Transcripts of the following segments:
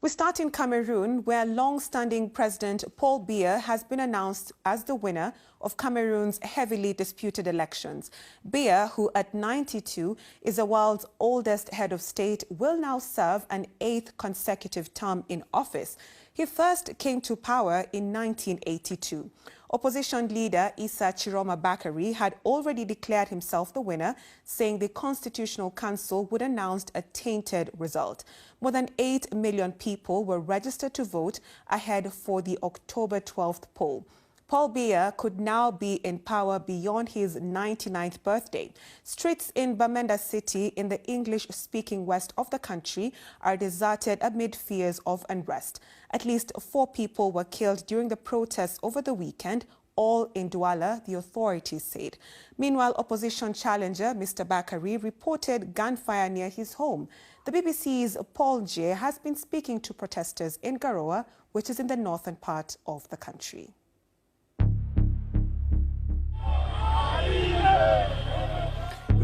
We start in Cameroon, where long-standing President Paul Biya has been announced as the winner of Cameroon's heavily disputed elections. Biya, who at 92 is the world's oldest head of state, will now serve an 8th consecutive term in office. He first came to power in 1982. Opposition leader Issa Chiroma Bakary had already declared himself the winner, saying the Constitutional Council would announce a tainted result. More than 8 million people were registered to vote ahead for the October 12th poll. Paul Biya could now be in power beyond his 99th birthday. Streets in Bamenda City in the English-speaking west of the country are deserted amid fears of unrest. At least 4 people were killed during the protests over the weekend, all in Douala, the authorities said. Meanwhile, opposition challenger Mr. Bakary reported gunfire near his home. The BBC's Paul J has been speaking to protesters in Garoua, which is in the northern part of the country.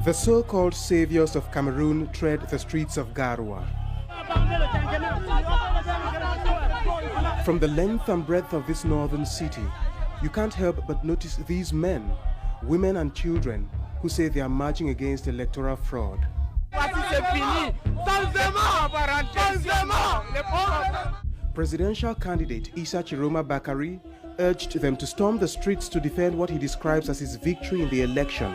The so-called saviors of Cameroon tread the streets of Garoua. From the length and breadth of this northern city, you can't help but notice these men, women and children who say they are marching against electoral fraud. Presidential candidate Issa Chiroma Bakary urged them to storm the streets to defend what he describes as his victory in the election.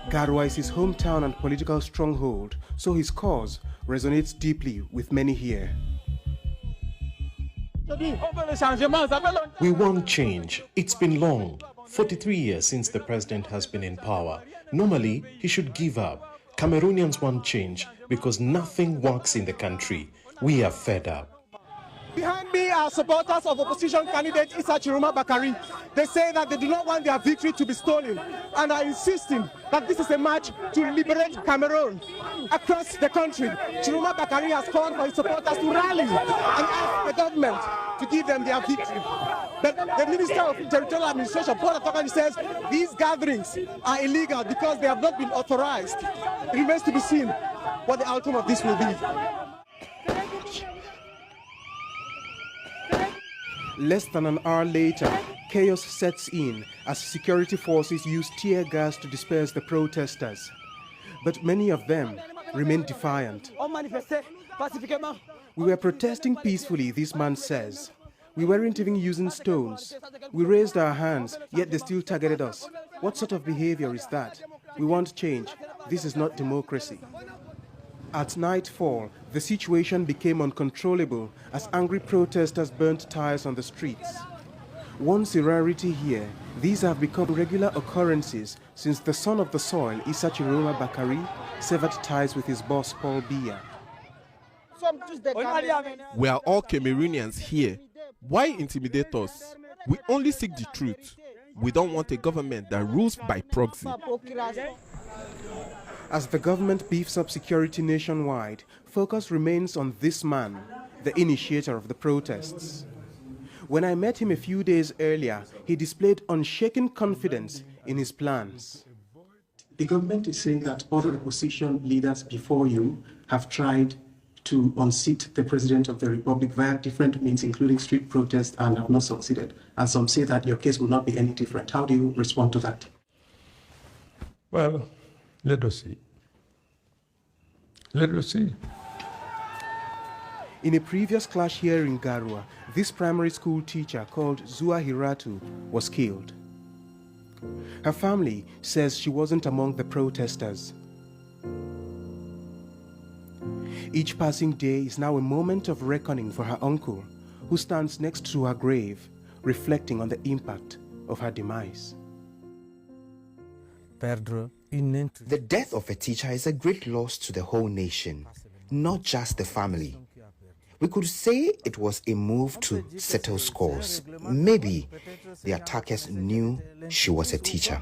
Garoua is his hometown and political stronghold, so his cause resonates deeply with many here. We want change. It's been long. 43 years since the president has been in power. Normally, he should give up. Cameroonians want change because nothing works in the country. We are fed up. Behind me are supporters of opposition candidate Issa Chiroma Bakary. They say that they do not want their victory to be stolen and are insisting that this is a march to liberate Cameroon. Across the country, Chiroma Bakary has called for his supporters to rally and ask the government to give them their victory. But the Minister of Territorial Administration, Paul Atokani, says these gatherings are illegal because they have not been authorized. It remains to be seen what the outcome of this will be. Less than an hour later, chaos sets in as security forces use tear gas to disperse the protesters. But many of them remain defiant. We were protesting peacefully, this man says. We weren't even using stones. We raised our hands, yet they still targeted us. What sort of behavior is that? We want change. This is not democracy. At nightfall, the situation became uncontrollable as angry protesters burnt tires on the streets. Once a rarity here, these have become regular occurrences since the son of the soil, Issa Chiroma Bakary, severed ties with his boss, Paul Biya. We are all Cameroonians here. Why intimidate us? We only seek the truth. We don't want a government that rules by proxy. As the government beefs up security nationwide, focus remains on this man, the initiator of the protests. When I met him a few days earlier, he displayed unshaken confidence in his plans. The government is saying that other opposition leaders before you have tried to unseat the President of the Republic via different means, including street protests, and have not succeeded. And some say that your case will not be any different. How do you respond to that? Well, let us see. Let us see. In a previous clash here in Garoua, this primary school teacher called Zua Hiratu was killed. Her family says she wasn't among the protesters. Each passing day is now a moment of reckoning for her uncle, who stands next to her grave, reflecting on the impact of her demise. The death of a teacher is a great loss to the whole nation, not just the family. We could say it was a move to settle scores. Maybe the attackers knew she was a teacher.